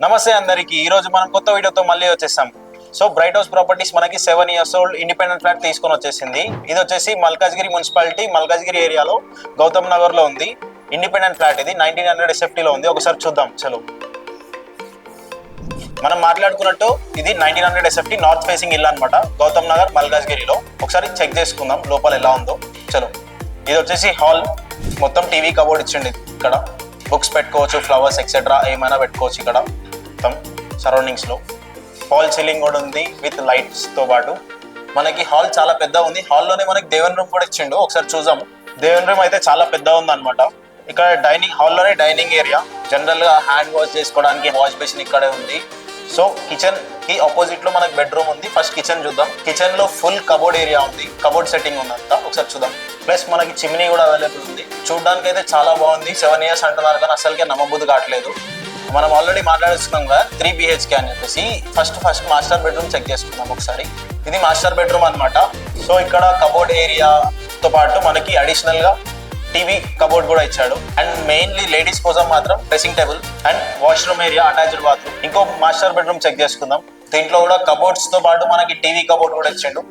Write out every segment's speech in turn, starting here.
నమస్తే అందరికి ఈ రోజు మనం కొత్త వీడియోతో మళ్ళీ వచ్చేసాం. సో బ్రైట్ హౌస్ ప్రాపర్టీస్ మనకి 7 years ఓల్డ్ ఇండిపెండెంట్ ఫ్లాట్ తీసుకొని వచ్చేసింది. ఇది వచ్చేసి మల్కాజ్గిరి మున్సిపాలిటీ మల్కాజ్గిరి ఏరియాలో గౌతమ్ నగర్ లో ఉంది. ఇండిపెండెంట్ ఫ్లాట్ ఇది 1900 SFT లో ఉంది. ఒకసారి చూద్దాం చలో. మనం మాట్లాడుకున్నట్టు ఇది 1900 SFT నార్త్ ఫేసింగ్ ఇల్లు అనమాట, గౌతమ్ నగర్ మల్కాజ్గిరిలో. ఒకసారి చెక్ చేసుకుందాం లోపల ఎలా ఉందో చలో. ఇది వచ్చేసి హాల్, మొత్తం టీవీ కబోర్డ్ ఇచ్చింది. ఇక్కడ బుక్స్ పెట్టుకోవచ్చు, ఫ్లవర్స్ ఎక్సెట్రా ఏమైనా పెట్టుకోవచ్చు. ఇక్కడ మొత్తం సరౌండింగ్స్ లో ఫాల్ సీలింగ్ కూడా ఉంది విత్ లైట్స్ తో పాటు. మనకి హాల్ చాలా పెద్ద ఉంది. హాల్లోనే మనకి దేవుని రూమ్ కూడా ఇచ్చిండు. ఒకసారి చూద్దాం. దేవుని రూమ్ అయితే చాలా పెద్ద ఉంది అనమాట. ఇక్కడ డైనింగ్ హాల్లోనే డైనింగ్ ఏరియా, జనరల్ గా హ్యాండ్ వాష్ చేసుకోవడానికి వాష్ బేసిన్ ఇక్కడే ఉంది. సో కిచెన్ కి ఆపోజిట్ లో మనకి బెడ్రూమ్ ఉంది. ఫస్ట్ కిచెన్ చూద్దాం. కిచెన్ లో ఫుల్ కబోర్డ్ ఏరియా ఉంది, కబోర్డ్ సెట్టింగ్ ఉందంతా. ఒకసారి చూద్దాం. ప్లస్ మనకి చిమ్నీ కూడా అవైలబుల్ ఉంది. చూడడానికి అయితే చాలా బాగుంది. 7 years అంటున్నారు కానీ అసలుకే నమ్మబుద్ధి కావట్లేదు. మనం ఆల్రెడీ మాట్లాడుతున్నాం కదా 3 BHK అని చెప్పేసి. ఫస్ట్ మాస్టర్ బెడ్రూమ్ చెక్ చేసుకుందాం ఒకసారి. ఇది మాస్టర్ బెడ్రూమ్ అనమాట. సో ఇక్కడ కబోర్డ్ ఏరియాతో పాటు మనకి అడిషనల్ గా టీవీ కబోర్డ్ కూడా ఇచ్చాడు. అండ్ మెయిన్లీ లేడీస్ కోసం మాత్రం dressing table and washroom area, attached bathroom. ఇంకో మాస్టర్ బెడ్రూమ్ చెక్ చేసుకుందాం. దీంట్లో కూడా కబోర్డ్స్ తో పాటు మనకి టీవీ కబోర్డ్ కూడా ఇచ్చిండు.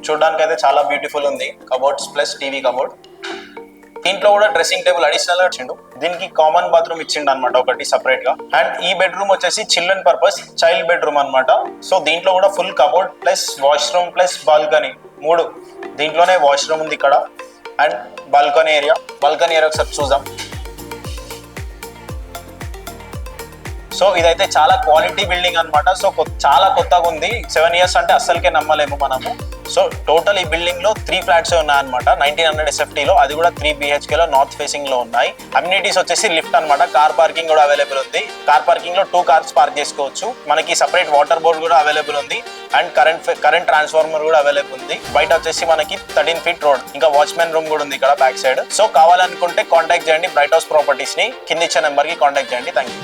చూడడానికి అయితే చాలా బ్యూటిఫుల్ ఉంది. Cupboards plus TV cupboard. దీంట్లో కూడా డ్రెస్సింగ్ టేబుల్ అడిషనల్ గా ఇచ్చిండు. దీనికి కామన్ బాత్రూమ్ ఇచ్చిండు అనమాట ఒకటి సపరేట్ గా. అండ్ ఈ బెడ్రూమ్ వచ్చేసి చిల్డ్రన్ పర్పస్ చైల్డ్ బెడ్రూమ్ అనమాట. సో దీంట్లో కూడా full cupboard plus washroom plus balcony 3. దీంట్లోనే వాష్రూమ్ ఉంది ఇక్కడ and balcony area. Balcony area ఒకసారి చూద్దాం. సో ఇదైతే చాలా క్వాలిటీ బిల్డింగ్ అనమాట. సో చాలా కొత్తగా ఉంది. 7 years అంటే అస్సలకే నమ్మలేము మనము. సో టోటల్ ఈ బిల్డింగ్ లో 3 ఫ్లాట్స్ ఉన్నాయన్నమాట 1900 SFT లో. అది కూడా 3 BHK లో నార్త్ ఫేసింగ్ లో ఉన్నాయి. అమ్యూనిటీస్ వచ్చేసి లిఫ్ట్ అనమాట. కార్ పార్కింగ్ కూడా అవైలబుల్ ఉంది. కార్ పార్కింగ్ లో 2 కార్స్ పార్క్ చేసుకోవచ్చు. మనకి సపరేట్ వాటర్ బోర్డ్ కూడా అవైలబుల్ ఉంది. అండ్ కరెంట్ ట్రాన్స్ఫార్మర్ కూడా అవైలబుల్ ఉంది. బయట వచ్చేసి మనకి 13 feet రోడ్, ఇంకా వాచ్మెన్ రూమ్ కూడా ఉంది ఇక్కడ బ్యాక్ సైడ్. సో కావాలనుకుంటే కాంటాక్ట్ చేయండి బ్రైట్ హౌస్ ప్రాపర్టీస్ ని. కింద ఇచ్చే నెంబర్ కి కాంటాక్ట్ చేయండి. Thank you.